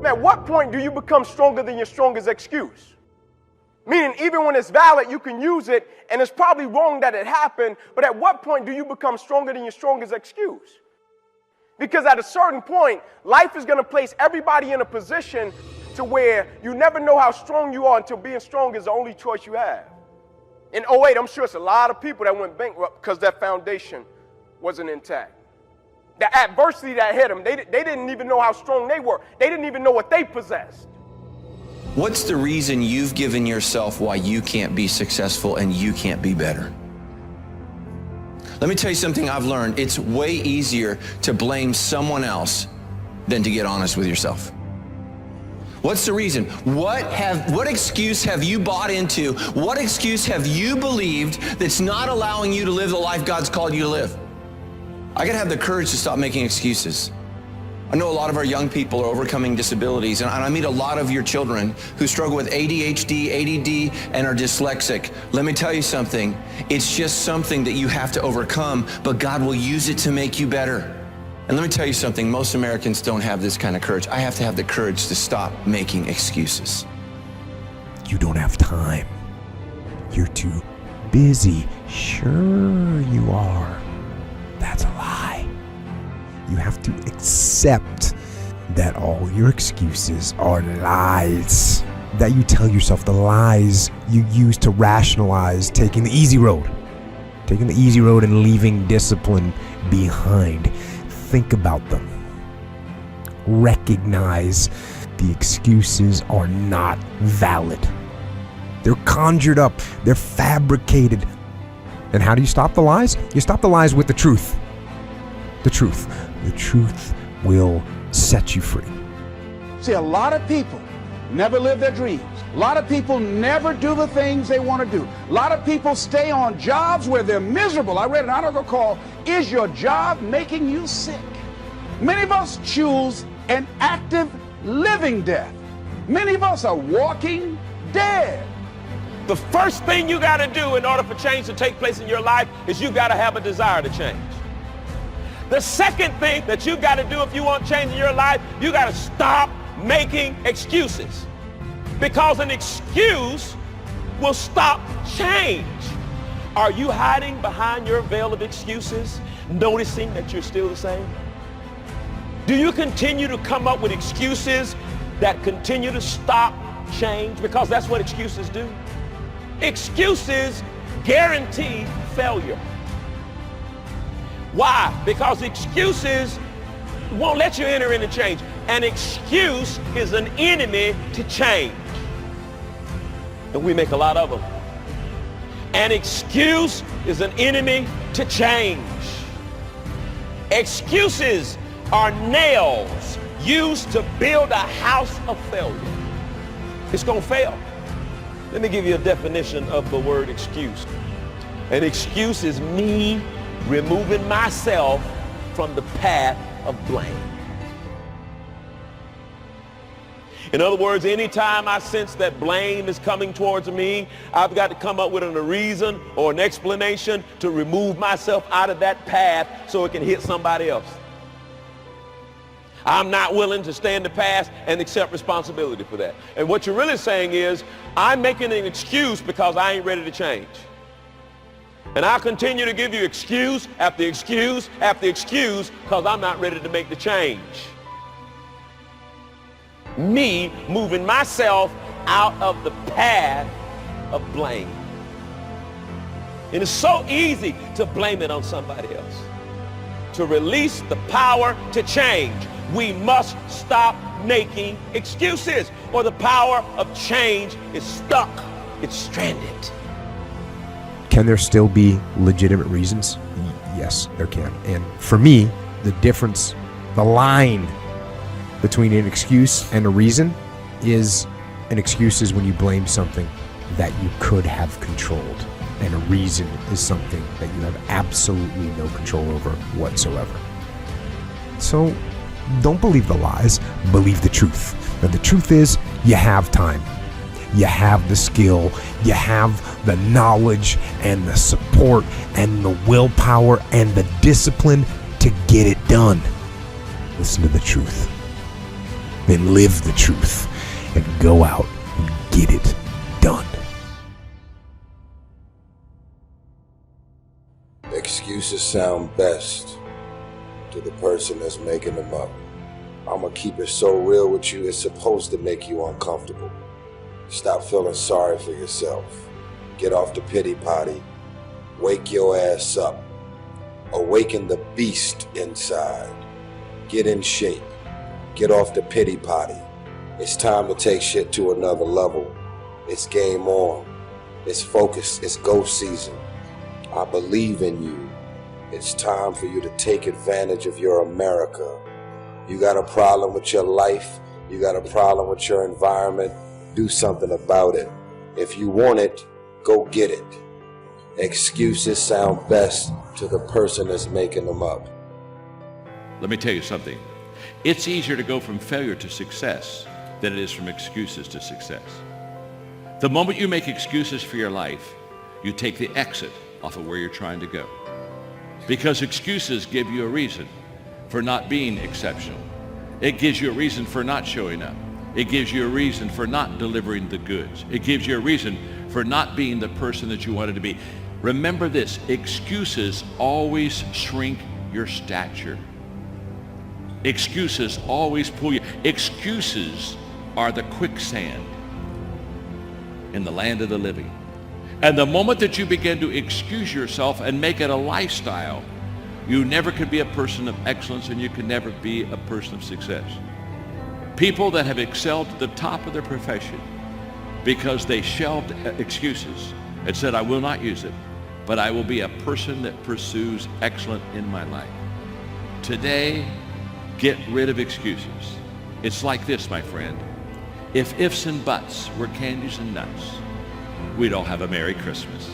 At what point do you become stronger than your strongest excuse? Meaning, even when it's valid, you can use it, and it's probably wrong that it happened, but at what point do you become stronger than your strongest excuse? Because at a certain point, life is going to place everybody in a position to where you never know how strong you are until being strong is the only choice you have. In '08, I'm sure it's a lot of people that went bankrupt because that foundation wasn't intact. The adversity that hit them, they didn't even know how strong they were. They didn't even know what they possessed. What's the reason you've given yourself why you can't be successful and you can't be better? Let me tell you something I've learned. It's way easier to blame someone else than to get honest with yourself. What's the reason? What excuse have you bought into? What excuse have you believed that's not allowing you to live the life God's called you to live? I gotta have the courage to stop making excuses. I know a lot of our young people are overcoming disabilities, and I meet a lot of your children who struggle with ADHD, ADD, and are dyslexic. Let me tell you something. It's just something that you have to overcome, but God will use it to make you better. And let me tell you something. Most Americans don't have this kind of courage. I have to have the courage to stop making excuses. You don't have time. You're too busy. Sure you are. That's a lie. You have to accept that all your excuses are lies. That you tell yourself, the lies you use to rationalize taking the easy road. Taking the easy road and leaving discipline behind. Think about them. Recognize the excuses are not valid. They're conjured up. They're fabricated. And how do you stop the lies? You stop the lies with the truth. The truth. The truth will set you free. See, a lot of people never live their dreams. A lot of people never do the things they want to do. A lot of people stay on jobs where they're miserable. I read an article called, "Is Your Job Making You Sick?" Many of us choose an active living death. Many of us are walking dead. The first thing you got to do in order for change to take place in your life is you got to have a desire to change. The second thing that you got to do if you want change in your life, you got to stop making excuses. Because an excuse will stop change. Are you hiding behind your veil of excuses, noticing that you're still the same? Do you continue to come up with excuses that continue to stop change? Because that's what excuses do. Excuses guarantee failure. Why? Because excuses won't let you enter into change. An excuse is an enemy to change. And we make a lot of them. An excuse is an enemy to change. Excuses are nails used to build a house of failure. It's going to fail. Let me give you a definition of the word excuse. An excuse is me removing myself from the path of blame. In other words, anytime I sense that blame is coming towards me, I've got to come up with a reason or an explanation to remove myself out of that path so it can hit somebody else. I'm not willing to stand the past and accept responsibility for that. And what you're really saying is, I'm making an excuse because I ain't ready to change. And I'll continue to give you excuse after excuse after excuse because I'm not ready to make the change. Me moving myself out of the path of blame. And it's so easy to blame it on somebody else. To release the power to change, we must stop making excuses, or the power of change is stuck. It's stranded. Can there still be legitimate reasons? Yes, there can. And for me, the difference, the line between an excuse and a reason is, an excuse is when you blame something that you could have controlled, and a reason is something that you have absolutely no control over whatsoever. So don't believe the lies, believe the truth. And the truth is, you have time. You have the skill, you have the knowledge and the support and the willpower and the discipline to get it done. Listen to the truth. then live the truth and go out and get it done. Excuses sound best to the person that's making them up. I'm gonna keep it so real with you, it's supposed to make you uncomfortable. Stop feeling sorry for yourself. Get off the pity potty. Wake your ass up. Awaken the beast inside. Get in shape. Get off the pity potty. It's time to take shit to another level. It's game on. It's focus. It's go season. I believe in you. It's time for you to take advantage of your America. You got a problem with your life. You got a problem with your environment. Do something about it. If you want it, go get it. Excuses sound best to the person that's making them up. Let me tell you something. It's easier to go from failure to success than it is from excuses to success. The moment you make excuses for your life, you take the exit off of where you're trying to go. Because excuses give you a reason for not being exceptional. It gives you a reason for not showing up. It gives you a reason for not delivering the goods. It gives you a reason for not being the person that you wanted to be. Remember this, excuses always shrink your stature. Excuses always pull you. Excuses are the quicksand in the land of the living. And the moment that you begin to excuse yourself and make it a lifestyle, you never could be a person of excellence and you can never be a person of success. People that have excelled at the top of their profession because they shelved excuses and said, I will not use it, but I will be a person that pursues excellence in my life. Today, get rid of excuses. It's like this, my friend. If ifs and buts were candies and nuts, we'd all have a Merry Christmas.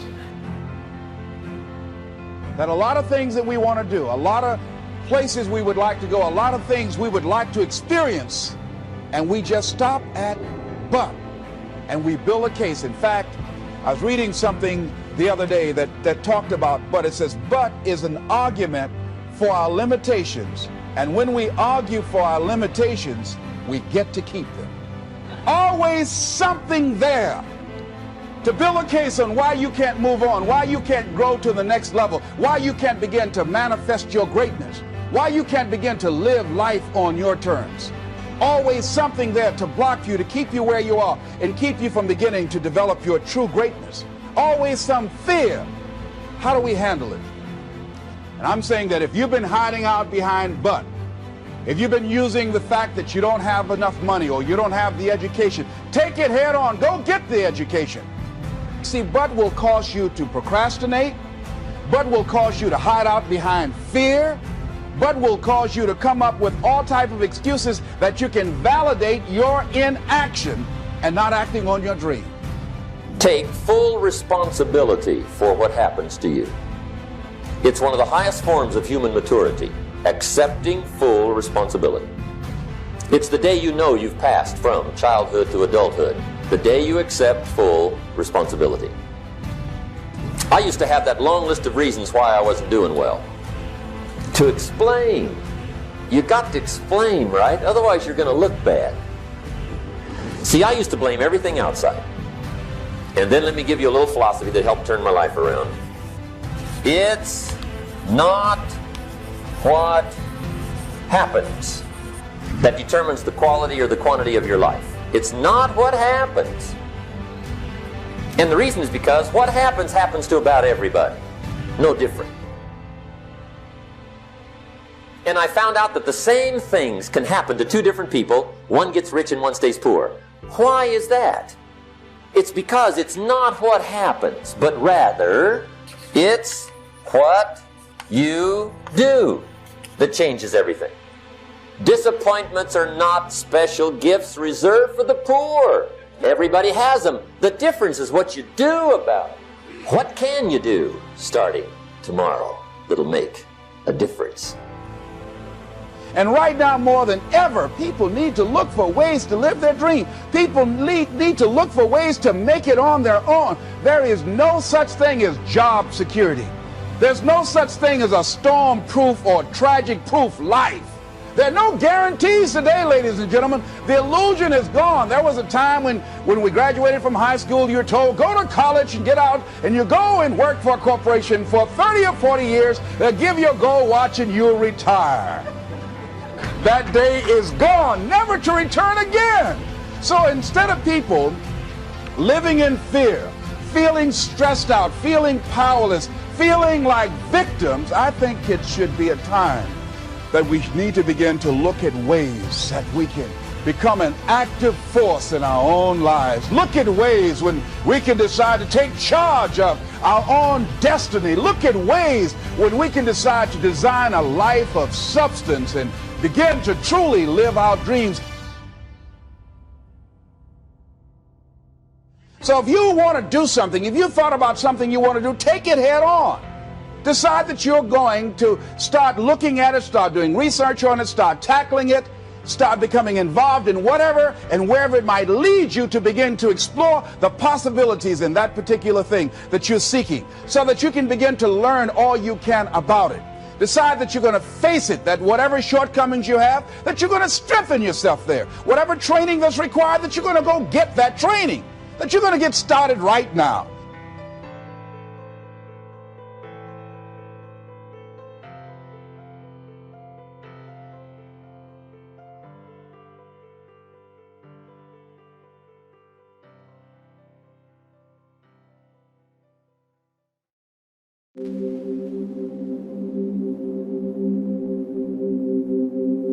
That a lot of things that we want to do, a lot of places we would like to go, a lot of things we would like to experience, and we just stop at but, and we build a case. In fact, I was reading something the other day that talked about but. It says but is an argument for our limitations, and when we argue for our limitations, we get to keep them. Always something there to build a case on why you can't move on, why you can't grow to the next level, why you can't begin to manifest your greatness, why you can't begin to live life on your terms. Always something there to block you, to keep you where you are, and keep you from beginning to develop your true greatness. Always some fear. How do we handle it? And I'm saying that if you've been hiding out behind but, if you've been using the fact that you don't have enough money or you don't have the education, take it head on. Go get the education. See, but will cause you to procrastinate. But will cause you to hide out behind fear. But will cause you to come up with all type of excuses that you can validate your inaction and not acting on your dream. Take full responsibility for what happens to you. It's one of the highest forms of human maturity, accepting full responsibility. It's the day you know you've passed from childhood to adulthood, the day you accept full responsibility. I used to have that long list of reasons why I wasn't doing well. To explain. You got to explain, right? Otherwise you're going to look bad. See, I used to blame everything outside. And then let me give you a little philosophy that helped turn my life around. It's not what happens that determines the quality or the quantity of your life. It's not what happens. And the reason is because what happens to about everybody. No different. And I found out that the same things can happen to two different people. One gets rich and one stays poor. Why is that? It's because it's not what happens, but rather it's what you do that changes everything. Disappointments are not special gifts reserved for the poor. Everybody has them. The difference is what you do about it. What can you do starting tomorrow that'll make a difference? And right now, more than ever, people need to look for ways to live their dream. People need to look for ways to make it on their own. There is no such thing as job security. There's no such thing as a storm-proof or tragic-proof life. There are no guarantees today, ladies and gentlemen. The illusion is gone. There was a time when we graduated from high school, you were told, go to college and get out, and you go and work for a corporation for 30 or 40 years. They'll give you a gold watch and you'll retire. That day is gone, never to return again. So instead of people living in fear, feeling stressed out, feeling powerless, feeling like victims, I think it should be a time that we need to begin to look at ways that we can become an active force in our own lives. Look at ways when we can decide to take charge of our own destiny. Look at ways when we can decide to design a life of substance and begin to truly live our dreams. So if you want to do something, if you thought about something you want to do, take it head on. Decide that you're going to start looking at it, start doing research on it, start tackling it, start becoming involved in whatever and wherever it might lead you to begin to explore the possibilities in that particular thing that you're seeking, so that you can begin to learn all you can about it. Decide that you're going to face it, that whatever shortcomings you have, that you're going to strengthen yourself there. Whatever training that's required, that you're going to go get that training, that you're going to get started right now.